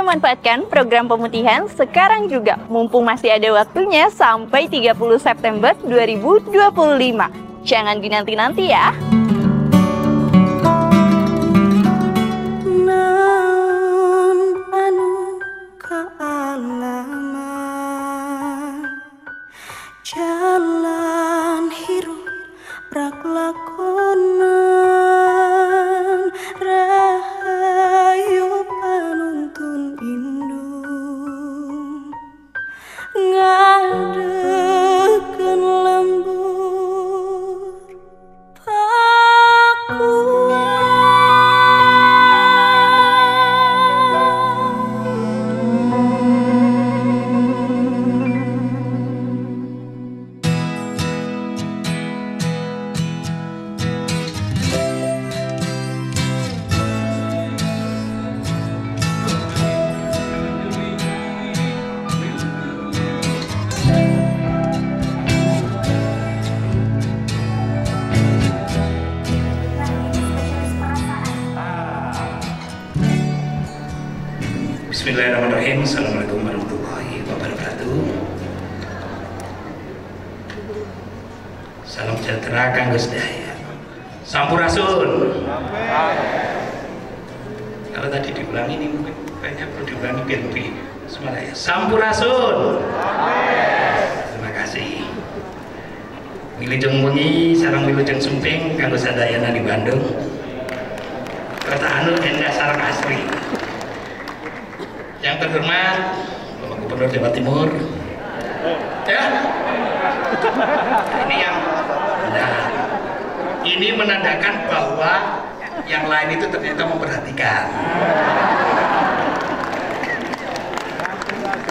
manfaatkan program pemutihan sekarang juga, mumpung masih ada waktunya sampai 30 September 2025. Jangan dinanti-nanti ya. Jalan hirup rak lakonan rahayu panuntun indung ngadekeun lembur Bismillahirrahmanirrahim. Assalamualaikum warahmatullahi wabarakatuh. Salam sejahtera kanggo sedaya. Sampurasun. Kalau tadi diulangi ini mungkin kayaknya perlu diulangi biar lebih semangat ya. Sampurasun. Terima kasih. Wilujeng wengi sareng wilujeng sumping kanggo sadayana di Bandung. Kota anu endah sareng asri. Yang terhormat Bapak Gubernur Jawa Timur, ya, ini yang, nah, ini menandakan bahwa yang lain itu ternyata memperhatikan.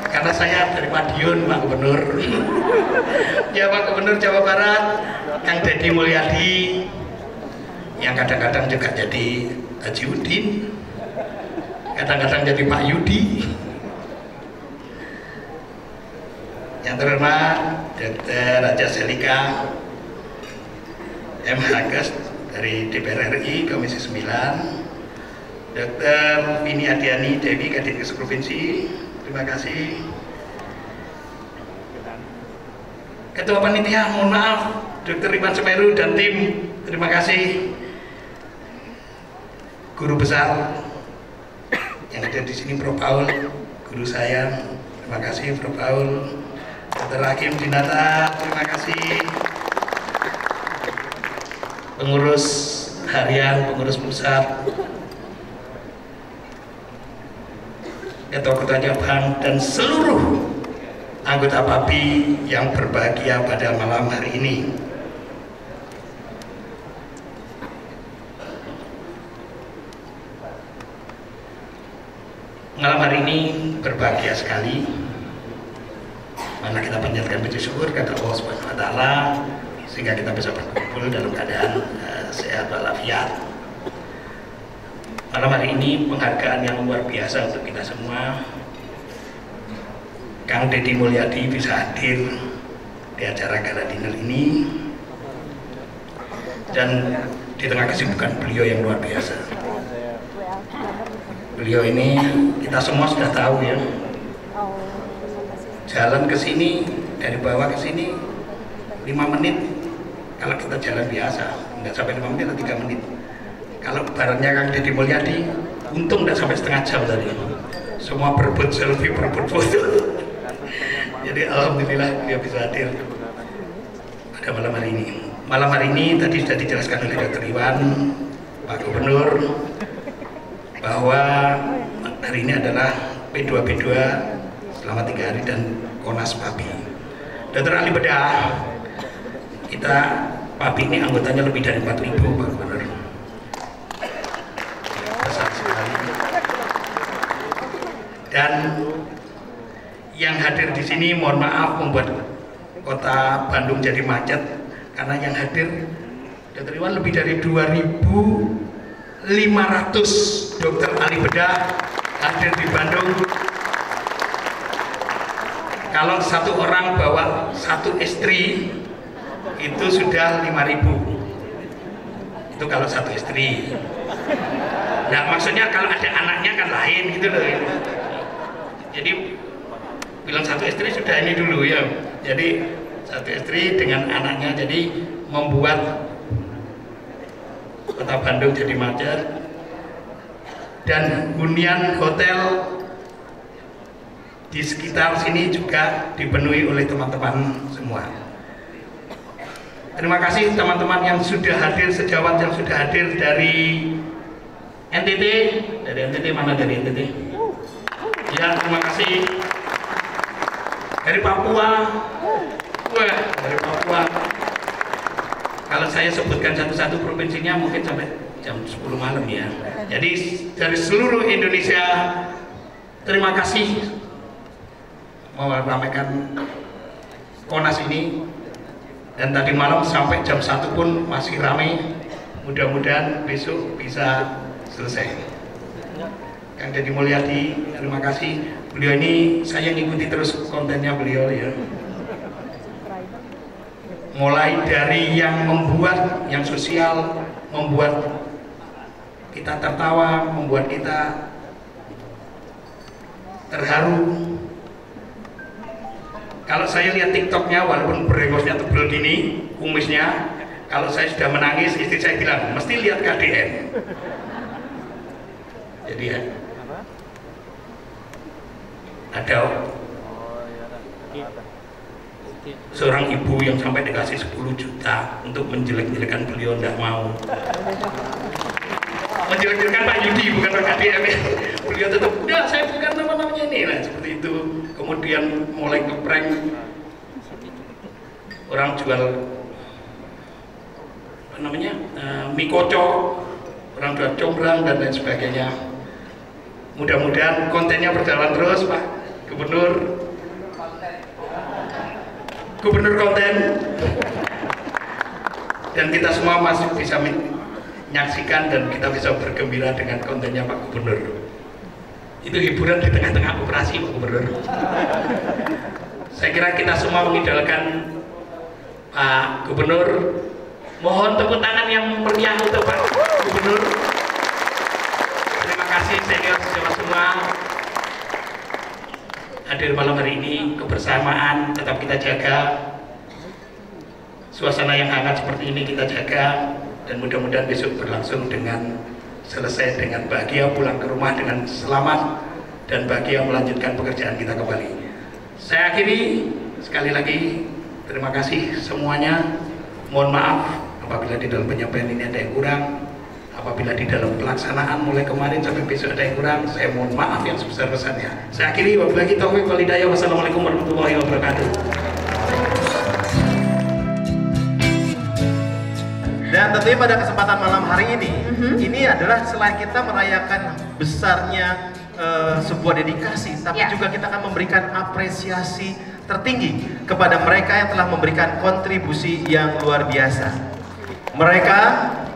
Karena saya dari Madiun, Pak Gubernur, ya Pak Gubernur Jawa Barat, Kang Deddy Mulyadi, yang kadang-kadang juga jadi Haji Udin. Kadang-kadang jadi Pak Yudi. Yang terhormat Dr. Raja Selika M. Hagas dari DPR RI Komisi 9, Dr. Vini Adiani Dewi Kadinkes Provinsi, terima kasih. Ketua Panitia, mohon maaf, Dr. Iman Semeru dan tim, terima kasih. Guru besar yang ada di sini, Prof. Paul, guru saya, terima kasih Prof. Paul. Dr. Hakim Dinata, terima kasih. Pengurus harian, pengurus pusat, ketua-ketua cabang, dan seluruh anggota PAPI yang berbahagia pada malam hari ini. Malam hari ini berbahagia sekali, mana kita panjatkan puji syukur kepada Allah Subhanahu Wa Taala sehingga kita bisa berkumpul dalam keadaan sehat walafiat. Malam hari ini penghargaan yang luar biasa untuk kita semua. Kang Deddy Mulyadi bisa hadir di acara gala dinner ini dan di tengah kesibukan beliau yang luar biasa. Beliau ini kita semua sudah tahu ya, jalan ke sini dari bawah ke sini 5 menit kalau kita jalan biasa, nggak sampai 5 menit atau 3 menit. Kalau barangnya Kang Deddy Mulyadi, untung nggak sampai setengah jam tadi. Semua berebut selfie, berebut foto. Jadi alhamdulillah dia bisa hadir pada malam hari ini. Malam hari ini tadi sudah dijelaskan oleh Dr. Iwan, Pak Gubernur, bahwa hari ini adalah P2P2 selama 3 hari dan Konas PAPI. Dr. Ali Bedah, kita PAPI ini anggotanya lebih dari 4.000, Pak Gubernur. Besar sekali. Dan yang hadir di sini mohon maaf membuat kota Bandung jadi macet karena yang hadir Dr. Iwan lebih dari 2.500 dokter ahli bedah hadir di Bandung. Kalau satu orang bawa satu istri itu sudah 5.000. Itu kalau satu istri. Nah maksudnya kalau ada anaknya kan lain gitu loh. Jadi bilang satu istri sudah ini dulu ya. Jadi satu istri dengan anaknya, jadi membuat kota Bandung jadi macet, dan hunian hotel di sekitar sini juga dipenuhi oleh teman-teman semua. Terima kasih teman-teman yang sudah hadir, sejawat yang sudah hadir dari NTT. Dari NTT mana, dari NTT? Ya, terima kasih. Dari Papua. Wah, dari Papua. Kalau saya sebutkan satu-satu provinsinya mungkin sampai jam 10 malam ya. Jadi dari seluruh Indonesia, terima kasih meramaikan Konas ini. Dan tadi malam sampai jam 1 pun masih ramai. Mudah-mudahan besok bisa selesai. Kang Deddy Mulyadi, terima kasih. Beliau ini saya ngikuti terus kontennya beliau ya. Mulai dari yang membuat, yang sosial, membuat kita tertawa, membuat kita terharu. Kalau saya lihat TikToknya, walaupun berengosnya tebel gini, kumisnya, kalau saya sudah menangis, istri saya bilang, mesti lihat KDN. Jadi ya, ada seorang ibu yang sampai dikasih 10 juta untuk menjelek-jelekan beliau, tidak mau. Menjelek-jelekan Pak Yudi, bukan Pak KDN. Beliau tetap, udah saya bukan nama-namanya ini. Nah, seperti itu. Kemudian mulai ngeprank orang jual apa namanya, mie kocok, orang jual combrang dan lain sebagainya. Mudah-mudahan kontennya berjalan terus, Pak Gubernur konten, dan kita semua masih bisa menyaksikan dan kita bisa bergembira dengan kontennya Pak Gubernur. Itu hiburan di tengah-tengah operasi Pak Gubernur. Saya kira kita semua mengidolakan Pak Gubernur. Mohon tepuk tangan yang meriah untuk Pak Gubernur. Terima kasih senior sejawat semua hadir malam hari ini. Kebersamaan tetap kita jaga, suasana yang hangat seperti ini kita jaga, dan mudah-mudahan besok berlangsung dengan selesai dengan bahagia, pulang ke rumah dengan selamat dan bahagia melanjutkan pekerjaan kita kembali. Saya akhiri sekali lagi, terima kasih semuanya. Mohon maaf apabila di dalam penyampaian ini ada yang kurang, apabila di dalam pelaksanaan mulai kemarin sampai besok ada yang kurang, saya mohon maaf yang sebesar-besarnya. Saya akhiri, wabillahi taufiq wal hidayah. Wassalamualaikum warahmatullahi wabarakatuh. Dan tentunya pada kesempatan malam hari ini adalah selain kita merayakan besarnya sebuah dedikasi, tapi juga kita akan memberikan apresiasi tertinggi kepada mereka yang telah memberikan kontribusi yang luar biasa. Mereka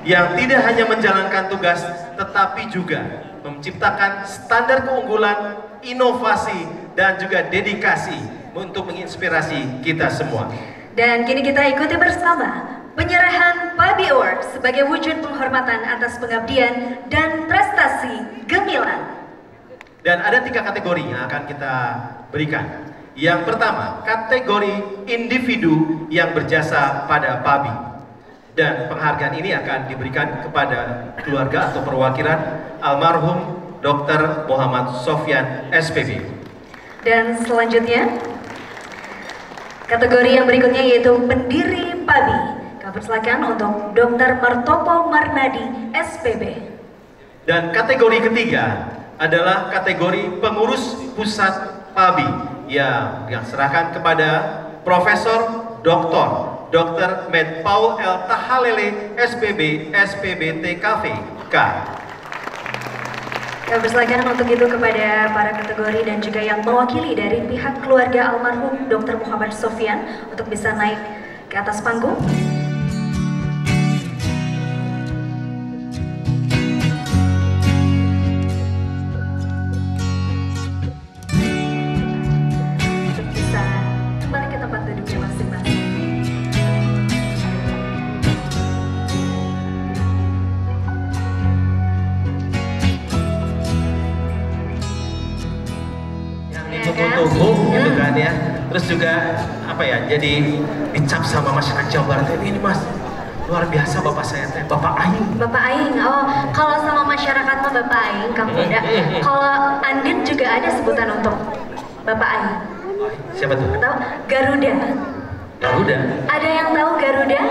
yang tidak hanya menjalankan tugas, tetapi juga menciptakan standar keunggulan, inovasi, dan juga dedikasi untuk menginspirasi kita semua. Dan kini kita ikuti bersama penyerahan PABI Award sebagai wujud penghormatan atas pengabdian dan prestasi gemilang. Dan ada 3 kategori yang akan kita berikan. Yang pertama, kategori individu yang berjasa pada PABI. Dan penghargaan ini akan diberikan kepada keluarga atau perwakilan almarhum Dr. Muhammad Sofyan SPB. Dan selanjutnya, kategori yang berikutnya yaitu pendiri PABI. Kami persilakan untuk Dr. Martopo Marnadi SPB. Dan kategori ketiga adalah kategori pengurus pusat PABI yang serahkan kepada Profesor Dr. Med Paul L. Tahalele SPB SPBTKV K. Kami persilakan untuk itu kepada para kategori dan juga yang mewakili dari pihak keluarga almarhum Dr. Muhammad Sofyan untuk bisa naik ke atas panggung. tumbuh-tumbuh gitu kan ya. Terus juga apa ya, jadi dicap sama masyarakat Jawa Barat, ini Mas luar biasa bapak saya teh, Bapak Aing. Bapak Aing, oh kalau sama masyarakat mah Bapak Aing, Kang Boda. Kalau Andin juga ada sebutan untuk Bapak Aing. Siapa tuh? Tahu? Garuda. Garuda. Ada yang tahu Garuda?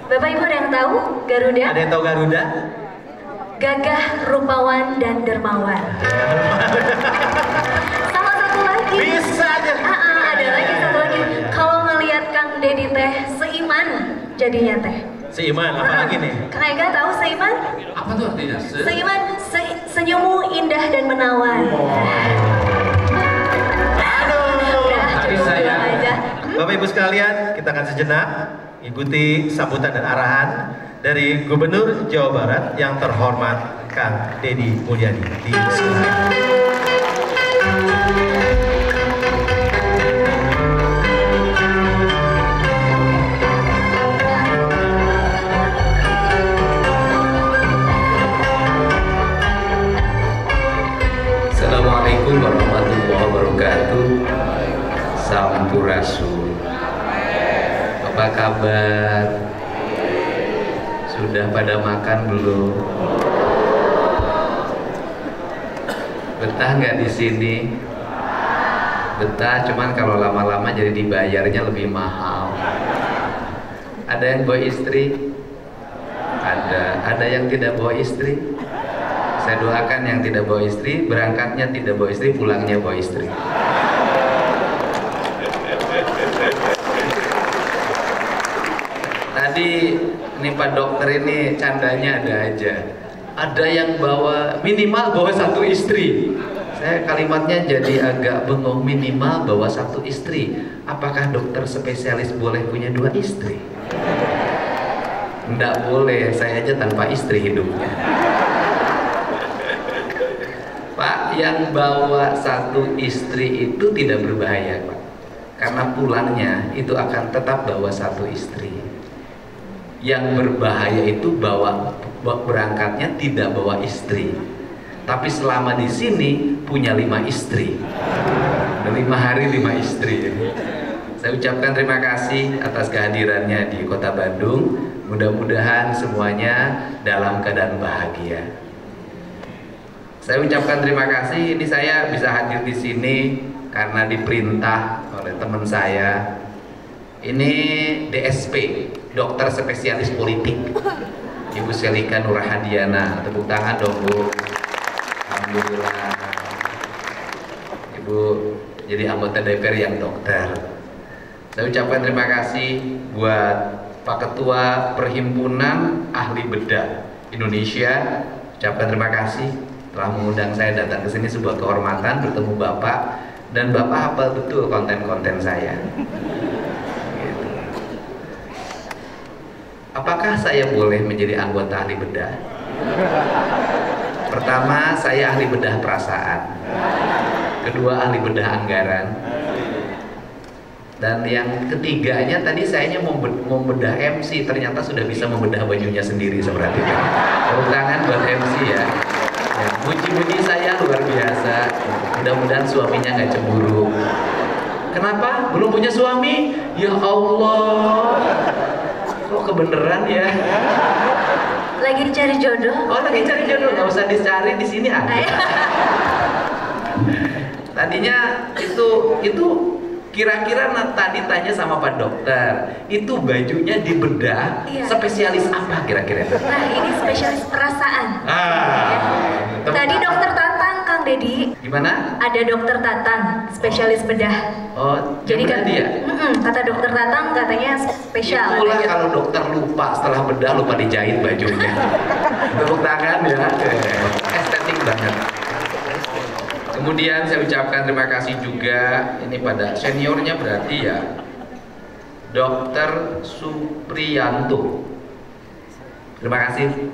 Bapak Ibu ada yang tahu Garuda? Ada yang tahu Garuda? Gagah, rupawan, dan dermawan. Sama satu lagi. Bisa aja. Ada lagi satu lagi. Kalau ngelihat Kang Dedi teh seiman jadinya teh. Seiman, apa lagi nih? Kang Ega tahu seiman? Apa tuh artinya? Seiman, senyummu indah dan menawan. Aduh. Tapi saya Bapak Ibu sekalian, kita akan sejenak ikuti sambutan dan arahan dari Gubernur Jawa Barat yang terhormat Kang Dedi Mulyadi. Assalamualaikum warahmatullahi wabarakatuh. Sampurasun. Apa kabar? Sudah pada makan belum? Betah nggak di sini? Betah, cuman kalau lama-lama jadi dibayarnya lebih mahal. Ada yang bawa istri? Ada yang tidak bawa istri? Saya doakan yang tidak bawa istri, berangkatnya tidak bawa istri, pulangnya bawa istri. Tadi ini Pak Dokter ini candanya ada aja. Ada yang minimal bawa satu istri. Saya kalimatnya jadi agak bengong, minimal bawa satu istri. Apakah dokter spesialis boleh punya 2 istri? Enggak boleh, saya aja tanpa istri hidupnya. Pak, yang bawa satu istri itu tidak berbahaya, Pak. Karena pulangnya itu akan tetap bawa satu istri. Yang berbahaya itu berangkatnya tidak bawa istri. Tapi selama di sini punya 5 istri. 5 hari 5 istri. Saya ucapkan terima kasih atas kehadirannya di Kota Bandung. Mudah-mudahan semuanya dalam keadaan bahagia. Saya ucapkan terima kasih, ini saya bisa hadir di sini karena diperintah oleh teman saya. Ini DSP, dokter spesialis politik, Ibu Selika Nurhadiana. Tepuk tangan dong, Bu. Alhamdulillah. Ibu jadi anggota DPR yang dokter. Saya ucapkan terima kasih buat Pak Ketua Perhimpunan Ahli Bedah Indonesia. Ucapkan terima kasih telah mengundang saya datang ke sini, sebuah kehormatan bertemu Bapak, dan Bapak hafal betul konten-konten saya. Gitu. Apakah saya boleh menjadi anggota ahli bedah? Pertama, saya ahli bedah perasaan. Kedua, ahli bedah anggaran. Dan yang ketiganya tadi sayanya mau bedah MC, ternyata sudah bisa membedah bajunya sendiri, seperti itu. Tepuk tangan buat MC ya. Ya, muji-muji saya luar biasa. Mudah-mudahan suaminya nggak cemburu. Kenapa? Belum punya suami? Ya Allah, kok kebeneran ya? Lagi cari jodoh? Oh, lagi cari jodoh, nggak usah dicari, di sini ada. Tadinya itu kira-kira tadi tanya sama Pak Dokter, itu bajunya dibedah, iya. Spesialis apa kira-kira? Nah, ini spesialis perasaan. Tadi Dokter Tatang, Kang Dedi. Gimana? Ada Dokter Tatang, spesialis bedah. Oh, jadi kan dia? Kata Dokter Tatang katanya spesial. Itulah kalau dokter lupa setelah bedah lupa dijahit bajunya. Tepuk tangan ya, estetik banget. Kemudian saya ucapkan terima kasih juga ini pada seniornya, berarti ya Dr. Supriyanto. Terima kasih.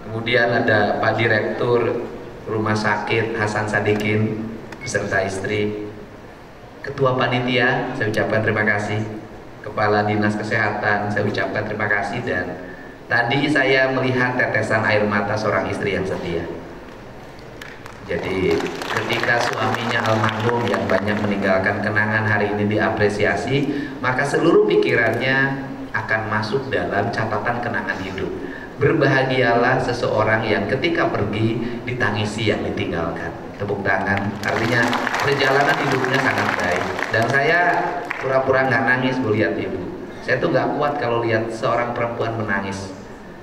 Kemudian ada Pak Direktur Rumah Sakit Hasan Sadikin beserta istri. Ketua Panitia saya ucapkan terima kasih. Kepala Dinas Kesehatan saya ucapkan terima kasih. Dan tadi saya melihat tetesan air mata seorang istri yang setia. Jadi ketika suaminya almarhum yang banyak meninggalkan kenangan hari ini diapresiasi, maka seluruh pikirannya akan masuk dalam catatan kenangan hidup. Berbahagialah seseorang yang ketika pergi ditangisi yang ditinggalkan. Tepuk tangan, artinya perjalanan hidupnya sangat baik. Dan saya pura-pura nggak nangis bu lihat ibu. Saya tuh nggak kuat kalau lihat seorang perempuan menangis.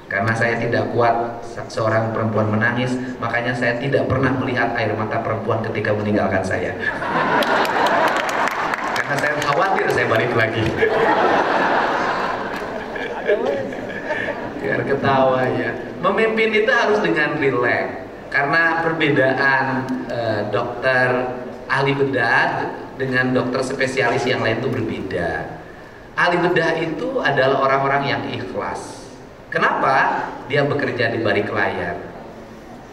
Karena saya tidak kuat seorang perempuan menangis, makanya saya tidak pernah melihat air mata perempuan ketika meninggalkan saya. Karena saya khawatir saya balik lagi. Biar ketawa ya. Memimpin itu harus dengan rileks. Karena perbedaan dokter ahli bedah dengan dokter spesialis yang lain itu berbeda. Ahli bedah itu adalah orang-orang yang ikhlas. Kenapa? Dia bekerja di balik layar.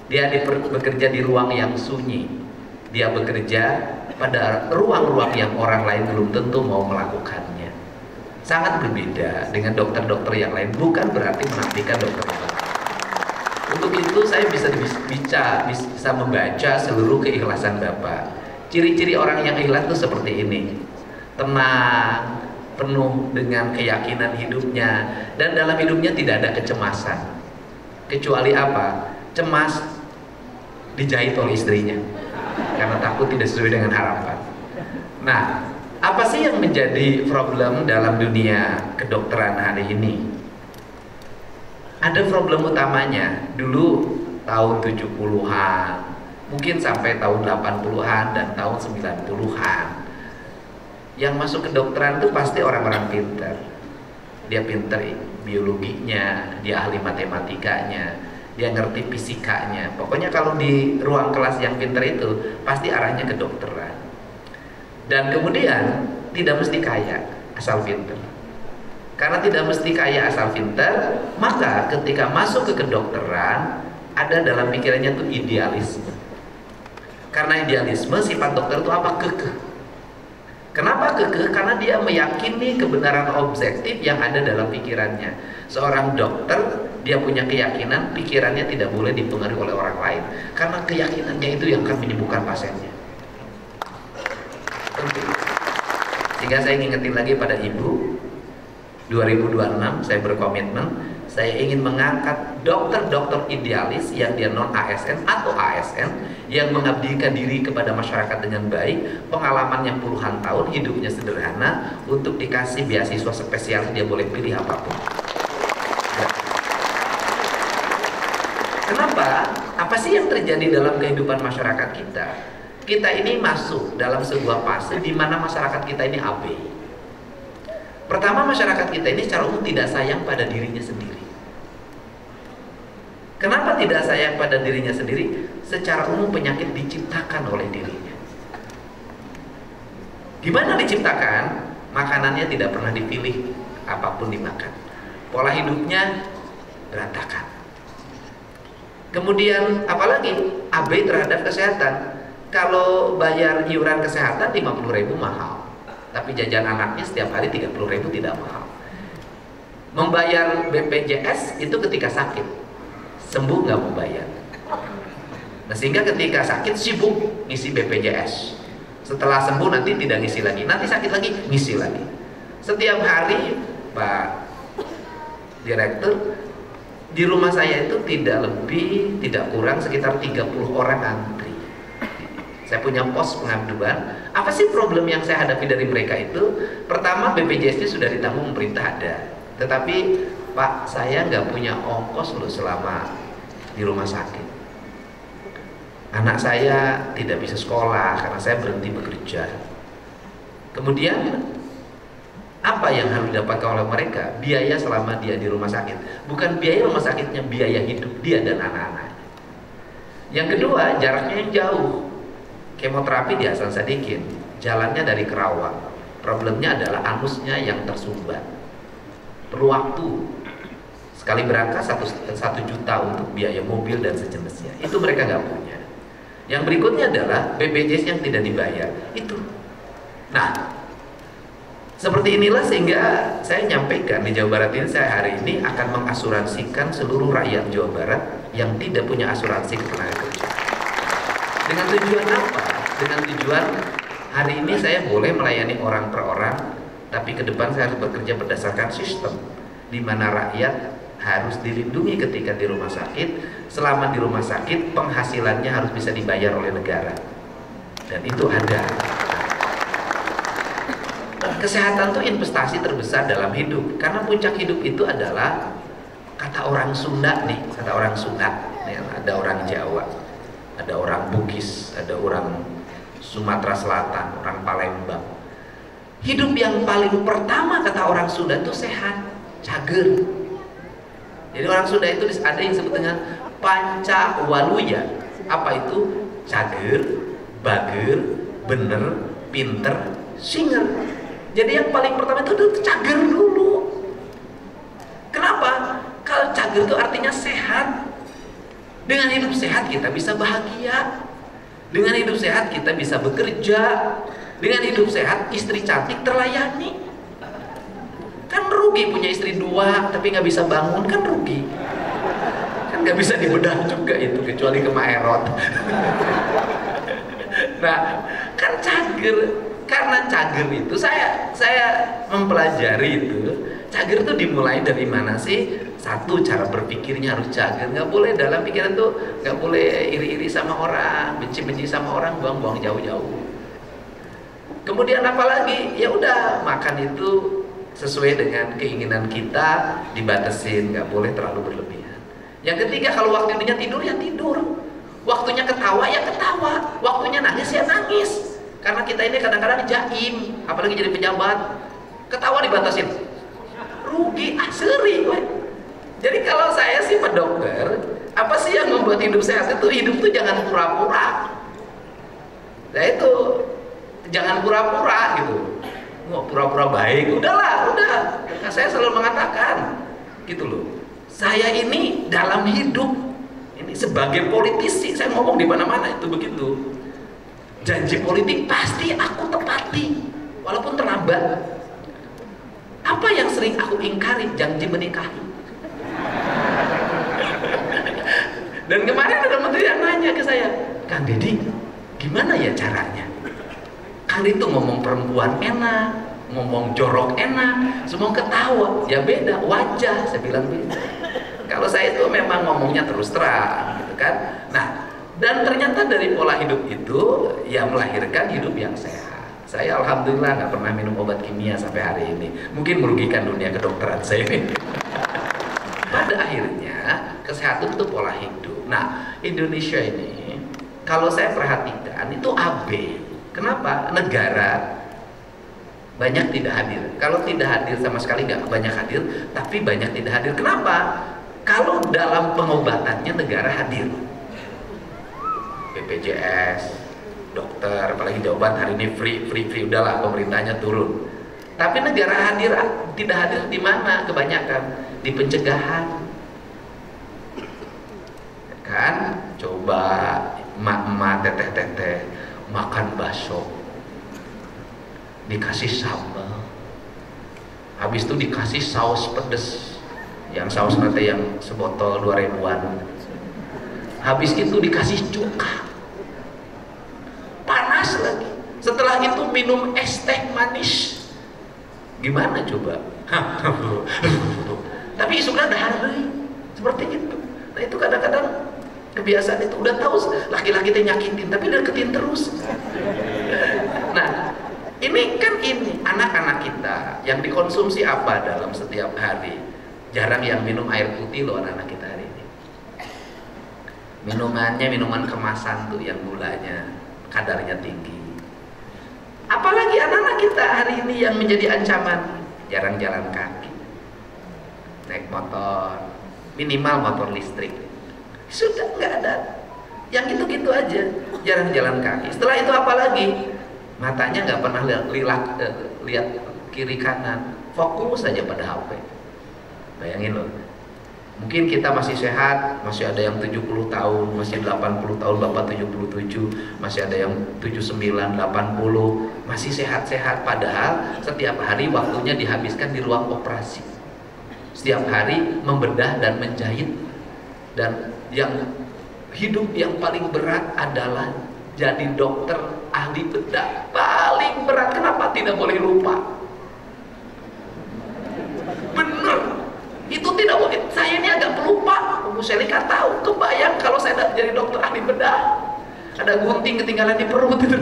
Dia bekerja di ruang yang sunyi. Dia bekerja pada ruang-ruang yang orang lain belum tentu mau melakukannya. Sangat berbeda dengan dokter-dokter yang lain. Bukan berarti menafikan dokter itu. Untuk itu saya bisa membaca seluruh keikhlasan Bapak. Ciri-ciri orang yang ikhlas itu seperti ini. Tenang, penuh dengan keyakinan hidupnya, dan dalam hidupnya tidak ada kecemasan. Kecuali apa? Cemas dijahit oleh istrinya karena takut tidak sesuai dengan harapan. Nah, apa sih yang menjadi problem dalam dunia kedokteran hari ini? Ada problem utamanya. Dulu tahun 70-an, mungkin sampai tahun 80-an dan tahun 90-an, yang masuk kedokteran itu pasti orang-orang pinter. Dia pinter biologinya, dia ahli matematikanya, dia ngerti fisikanya. Pokoknya kalau di ruang kelas yang pinter itu pasti arahnya kedokteran. Dan kemudian tidak mesti kaya asal pinter. Karena tidak mesti kaya asal pinter, maka ketika masuk ke kedokteran ada dalam pikirannya tuh idealisme. Karena idealisme, sifat dokter itu apa? Kekeh. Kenapa kekeh? Karena dia meyakini kebenaran objektif yang ada dalam pikirannya. Seorang dokter, dia punya keyakinan pikirannya tidak boleh dipengaruhi oleh orang lain. Karena keyakinannya itu yang akan menyembuhkan pasiennya. Sehingga saya ingetin lagi pada ibu, 2026 saya berkomitmen, saya ingin mengangkat dokter-dokter idealis yang dia non ASN atau ASN yang mengabdikan diri kepada masyarakat dengan baik, pengalamannya puluhan tahun, hidupnya sederhana, untuk dikasih beasiswa spesial, dia boleh pilih apapun. Kenapa? Apa sih yang terjadi dalam kehidupan masyarakat kita? Kita ini masuk dalam sebuah fase di mana masyarakat kita ini AB. Pertama, masyarakat kita ini secara umum tidak sayang pada dirinya sendiri. Kenapa tidak sayang pada dirinya sendiri? Secara umum penyakit diciptakan oleh dirinya. Gimana diciptakan? Makanannya tidak pernah dipilih, apapun dimakan. Pola hidupnya berantakan. Kemudian apalagi? AB terhadap kesehatan. Kalau bayar iuran kesehatan 50.000 mahal, tapi jajan anaknya setiap hari 30.000 tidak mahal. Membayar BPJS itu ketika sakit, sembuh nggak mau bayar. Nah, sehingga ketika sakit sibuk ngisi BPJS. Setelah sembuh nanti tidak ngisi lagi, nanti sakit lagi ngisi lagi. Setiap hari Pak Direktur, di rumah saya itu tidak lebih, tidak kurang sekitar 30 orang antri. Saya punya pos pengaduan. Apa sih problem yang saya hadapi dari mereka itu? Pertama, BPJS-nya sudah ditanggung pemerintah ada, tetapi Pak, saya nggak punya ongkos loh selama di rumah sakit. Anak saya tidak bisa sekolah karena saya berhenti bekerja. Kemudian apa yang harus didapatkan oleh mereka? Biaya selama dia di rumah sakit. Bukan biaya rumah sakitnya, biaya hidup dia dan anak-anaknya. Yang kedua, jaraknya yang jauh. Kemoterapi di Hasan Sadikin, jalannya dari Kerawang. Problemnya adalah anusnya yang tersumbat. Perlu waktu. Sekali berangkat 1 juta untuk biaya mobil dan sejenisnya. Itu mereka nggak punya. Yang berikutnya adalah BPJS yang tidak dibayar. Itu. Nah, seperti inilah sehingga saya nyampaikan di Jawa Barat ini, saya hari ini akan mengasuransikan seluruh rakyat Jawa Barat yang tidak punya asuransi ketenagakerjaan. Dengan tujuan apa? Dengan tujuan hari ini saya boleh melayani orang per orang, tapi ke depan saya harus bekerja berdasarkan sistem di mana rakyat harus dilindungi ketika di rumah sakit. Selama di rumah sakit penghasilannya harus bisa dibayar oleh negara, dan itu ada. Kesehatan itu investasi terbesar dalam hidup, karena puncak hidup itu adalah, kata orang Sunda nih, kata orang Sunda, ada orang Jawa, ada orang Bugis, ada orang Sumatera Selatan, orang Palembang. Hidup yang paling pertama kata orang Sunda itu sehat, cager. Jadi orang Sunda itu ada yang disebut dengan panca waluya. Apa itu? Cager, bager, bener, pinter, singer. Jadi yang paling pertama itu cager dulu. Kenapa? Kalau cager itu artinya sehat. Dengan hidup sehat kita bisa bahagia. Dengan hidup sehat kita bisa bekerja. Dengan hidup sehat istri cantik terlayani. Kan rugi punya istri 2 tapi nggak bisa bangun, kan rugi. Kan nggak bisa dibedah juga itu, kecuali ke Maerot. Nah, kan cager. Karena cager itu saya mempelajari itu. Cager itu dimulai dari mana sih? Satu, cara berpikirnya harus cager. Nggak boleh dalam pikiran tuh, nggak boleh iri-iri sama orang, benci-benci sama orang, buang-buang jauh-jauh. Kemudian apalagi? Ya udah, makan itu sesuai dengan keinginan kita, dibatasin, nggak boleh terlalu berlebihan. Yang ketiga, kalau waktunya tidur ya tidur, waktunya ketawa ya ketawa, waktunya nangis ya nangis. Karena kita ini kadang-kadang jaim, apalagi jadi pejabat, ketawa dibatasin, rugi, seri. Jadi kalau saya sih Pak Dokter, apa sih yang membuat hidup sehat itu? Hidup itu jangan pura-pura. Nah itu, jangan pura-pura gitu. Mau pura-pura baik, udahlah, udah. Nah, saya selalu mengatakan, gitu loh. Saya ini dalam hidup, ini sebagai politisi, saya ngomong di mana-mana itu begitu. Janji politik pasti aku tepati, walaupun terlambat. Apa yang sering aku ingkari? Janji menikahi. Dan kemarin ada menteri yang nanya ke saya, Kang Deddy, gimana ya caranya? Kang Deddy tuh ngomong perempuan enak, ngomong jorok enak, semua ketawa. Ya beda, wajah, saya bilang beda. Kalau saya itu memang ngomongnya terus terang, gitu kan. Nah, dan ternyata dari pola hidup itu ya melahirkan hidup yang sehat. Saya alhamdulillah nggak pernah minum obat kimia sampai hari ini. Mungkin merugikan dunia kedokteran saya ini. Pada akhirnya kesehatan itu pola hidup. Nah, Indonesia ini kalau saya perhatikan itu AB. Kenapa? Negara banyak tidak hadir. Kalau tidak hadir sama sekali nggak banyak hadir, tapi banyak tidak hadir. Kenapa? Kalau dalam pengobatannya negara hadir. BPJS, dokter, apalagi Jawa Barat hari ini free, udahlah pemerintahnya turun. Tapi negara hadir, tidak hadir di mana kebanyakan? Di pencegahan. Kan? Coba emak-emak, teteh-teteh makan bakso, dikasih sambal, habis itu dikasih saus pedes, yang saus nanti yang sebotol 2000-an. Habis itu dikasih cuka, panas lagi. Setelah itu minum es teh manis. Gimana coba? Tapi sudah ada hari seperti itu. Nah itu kadang-kadang kebiasaan itu, udah tahu laki-laki itu nyakitin, tapi deketin terus. Nah ini kan ini anak-anak kita yang dikonsumsi apa dalam setiap hari? Jarang yang minum air putih loh anak-anak kita hari ini. Minumannya minuman kemasan tuh yang gulanya kadarnya tinggi. Apalagi anak-anak kita hari ini yang menjadi ancaman, jarang jalan kaki, naik motor, minimal motor listrik. Sudah nggak ada, yang gitu-gitu aja, jarang jalan kaki. Setelah itu apalagi? Matanya nggak pernah lihat kiri kanan, fokus saja pada HP. Bayangin loh. Mungkin kita masih sehat, masih ada yang 70 tahun, masih 80 tahun, Bapak 77, masih ada yang 79, 80, masih sehat-sehat. Padahal setiap hari waktunya dihabiskan di ruang operasi. Setiap hari membedah dan menjahit. Dan yang hidup yang paling berat adalah jadi dokter ahli bedah paling berat. Kenapa tidak boleh lupa? Bener, itu tidak boleh. Saya ini agak pelupa. Bu Selika tahu, kebayang kalau saya jadi dokter ahli bedah, ada gunting ketinggalan di perut itu.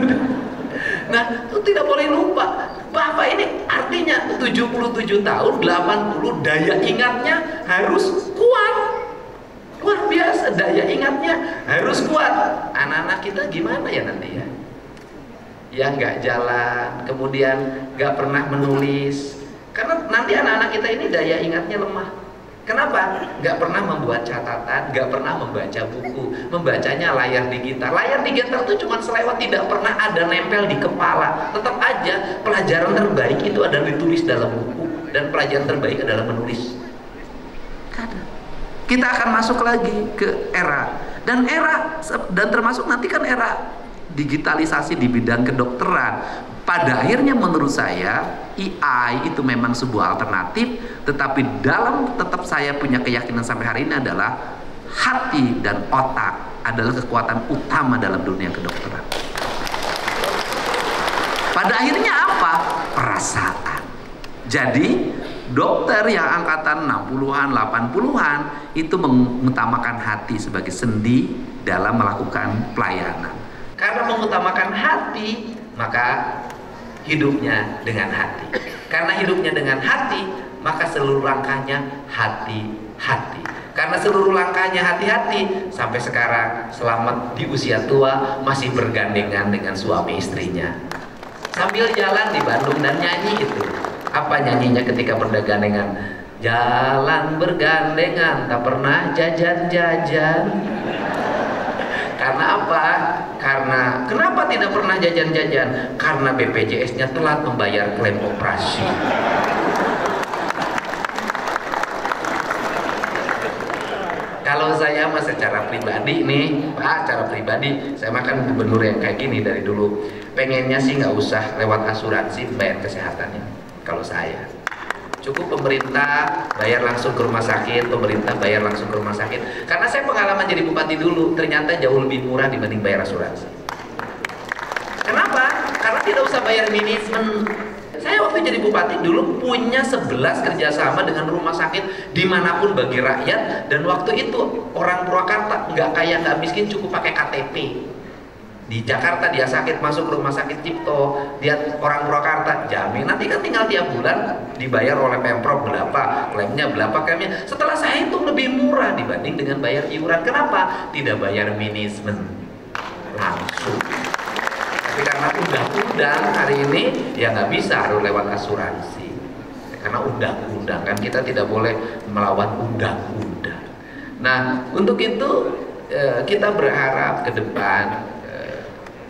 Nah, itu tidak boleh lupa. Bapak ini artinya 77 tahun, 80, daya ingatnya harus kuat. Luar biasa, daya ingatnya harus kuat. Anak-anak kita gimana ya nanti ya? Yang nggak jalan, kemudian nggak pernah menulis. Karena nanti anak-anak kita ini daya ingatnya lemah. Kenapa? Nggak pernah membuat catatan, nggak pernah membaca buku, membacanya layar digital. Layar digital itu cuma selewat, tidak pernah ada nempel di kepala. Tetap aja pelajaran terbaik itu adalah ditulis dalam buku, dan pelajaran terbaik adalah menulis. Kita akan masuk lagi ke era dan termasuk nanti kan era digitalisasi di bidang kedokteran. Pada akhirnya menurut saya AI itu memang sebuah alternatif, tetapi tetap saya punya keyakinan sampai hari ini adalah hati dan otak adalah kekuatan utama dalam dunia kedokteran. Pada akhirnya apa? Perasaan. Jadi dokter yang angkatan 60-an, 80-an itu mengutamakan hati sebagai sendi dalam melakukan pelayanan. Karena mengutamakan hati, maka hidupnya dengan hati. Karena hidupnya dengan hati, maka seluruh langkahnya hati-hati. Karena seluruh langkahnya hati-hati, sampai sekarang selamat di usia tua masih bergandengan dengan suami istrinya. Sambil jalan di Bandung dan nyanyi itu. Apa nyanyinya ketika bergandengan? Jalan bergandengan, tak pernah jajan-jajan. Karena apa? Karena kenapa tidak pernah jajan-jajan? Karena BPJS-nya telat membayar klaim operasi. Kalau saya mah secara pribadi nih, Pak, secara pribadi saya makan gubernur yang kayak gini dari dulu. Pengennya sih nggak usah lewat asuransi bayar kesehatannya. Kalau saya cukup pemerintah bayar langsung ke rumah sakit, pemerintah bayar langsung ke rumah sakit. Karena saya pengalaman jadi bupati dulu, ternyata jauh lebih murah dibanding bayar asuransi. Kenapa? Karena tidak usah bayar manajemen. Saya waktu jadi bupati dulu punya 11 kerjasama dengan rumah sakit dimanapun bagi rakyat. Dan waktu itu orang Purwakarta nggak kaya nggak miskin, cukup pakai KTP. Di Jakarta dia sakit masuk ke rumah sakit Cipto, dia orang Purwakarta jamin, nanti kan tinggal tiap bulan dibayar oleh Pemprov berapa, klaimnya berapa, klaimnya. Setelah saya itu lebih murah dibanding dengan bayar iuran. Kenapa? Tidak bayar manajemen langsung. Tapi karena undang-undang hari ini ya nggak bisa, harus lewat asuransi. Karena undang-undang kan kita tidak boleh melawan undang-undang. Nah untuk itu kita berharap ke depan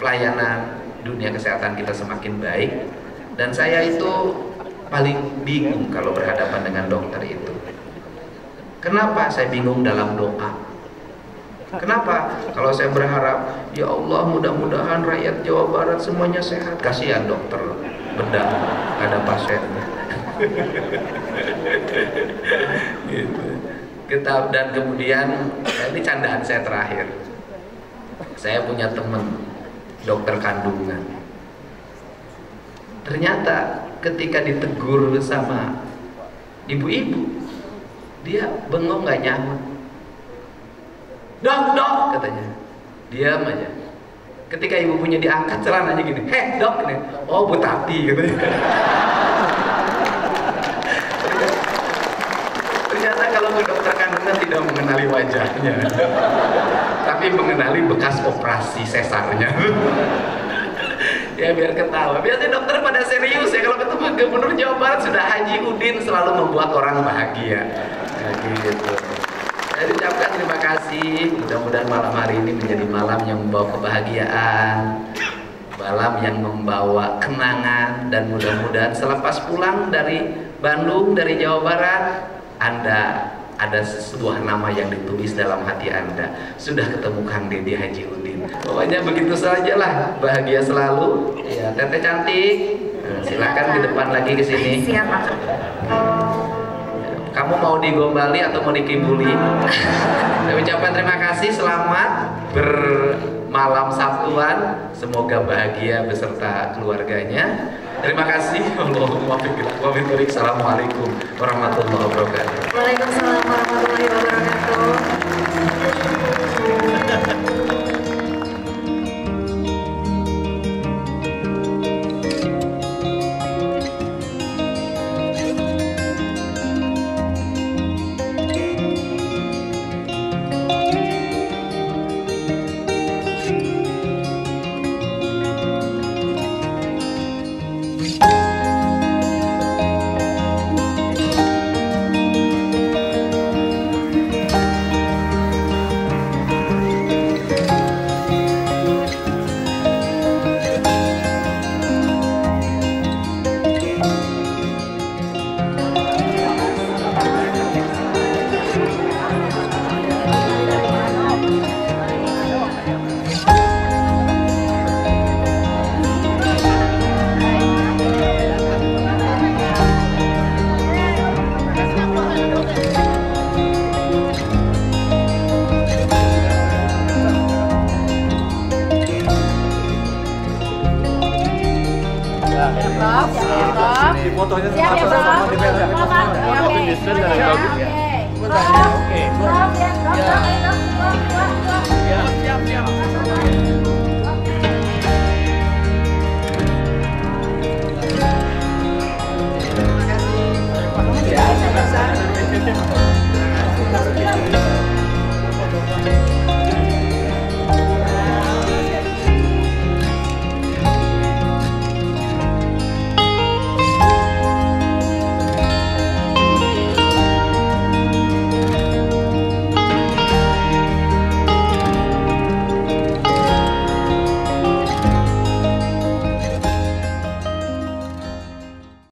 pelayanan dunia kesehatan kita semakin baik. Dan saya itu paling bingung kalau berhadapan dengan dokter itu. Kenapa saya bingung dalam doa? Kenapa? Kalau saya berharap, ya Allah mudah-mudahan rakyat Jawa Barat semuanya sehat. Kasihan dokter bedah, gak ada pasiennya. Gitu. Dan kemudian, ini candaan saya terakhir. Saya punya teman dokter kandungan. Ternyata ketika ditegur sama ibu-ibu, dia bengong gak nyaman. Dok, katanya. Diam aja. Ketika ibu-ibunya diangkat celananya gini, heh dok, nih. Oh Bu Tati, katanya. Ternyata kalau ke dokter kandungan tidak mengenali wajahnya, tapi mengenali bekas operasi sesarnya. Ya biar ketawa. Biasanya dokter pada serius ya, kalau ketemu Gubernur Jawa Barat sudah Haji Udin selalu membuat orang bahagia. Ya, gitu. Saya ucapkan terima kasih. Mudah-mudahan malam hari ini menjadi malam yang membawa kebahagiaan, malam yang membawa kenangan, dan mudah-mudahan selepas pulang dari Bandung, dari Jawa Barat, Anda ada sebuah nama yang ditulis dalam hati Anda. Sudah ketemu Kang Deddy Haji Udin. Pokoknya begitu saja lah. Bahagia selalu. Ya, Teteh cantik. Nah, silakan ke depan lagi ke sini. Siap, Pak. Kamu mau digombali atau mau dikibuli? Saya ucapkan terima kasih. Selamat malam Sabtuan, semoga bahagia beserta keluarganya. Terima kasih. Allahumma biqilak. Assalamualaikum warahmatullahi wabarakatuh. Waalaikumsalam warahmatullahi wabarakatuh. Fotonya Siap ya, Bro? sama di meja. Oke. Siap, siap.